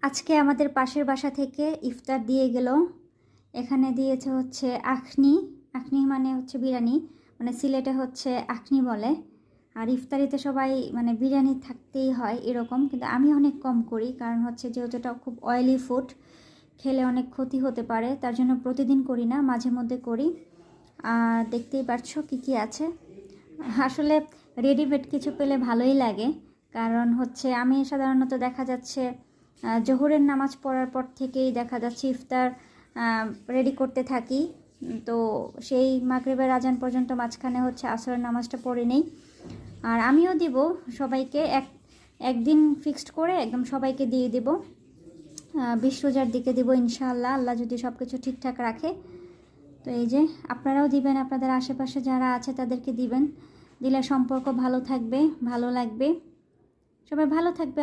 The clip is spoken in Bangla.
আজকে আমাদের পাশের বাসা থেকে ইফতার দিয়ে গেল। এখানে দিয়েছে হচ্ছে আখনি। আখনি মানে হচ্ছে বিরিয়ানি, মানে সিলেটে হচ্ছে আখনি বলে। আর ইফতারিতে সবাই মানে বিরিয়ানি থাকতেই হয় এরকম, কিন্তু আমি অনেক কম করি, কারণ হচ্ছে যেহেতু এটা খুব অয়েলি ফুড, খেলে অনেক ক্ষতি হতে পারে, তার জন্য প্রতিদিন করি না, মাঝে মধ্যে করি। আর দেখতেই পারছো কী কী আছে। আসলে রেডিমেড কিছু পেলে ভালোই লাগে, কারণ হচ্ছে আমি সাধারণত দেখা যাচ্ছে জোহরের নামাজ পড়ার পর থেকেই দেখা যাচ্ছে ইফতার রেডি করতে থাকি। তো সেই মাগরিবের আজান পর্যন্ত মাঝখানে হচ্ছে আসরের নামাজটা পড়ে নেই। আর আমিও দিব সবাইকে, একদিন ফিক্সড করে একদম সবাইকে দিয়ে দেব। 20 রোজার দিকে দিব ইনশাআল্লাহ, আল্লাহ যদি সব কিছু ঠিকঠাক রাখে। তো এই যে আপনারাও দিবেন, আপনাদের আশেপাশে যারা আছে তাদেরকে দিবেন, দিলে সম্পর্ক ভালো থাকবে, ভালো লাগবে, সবাই ভালো থাকবে।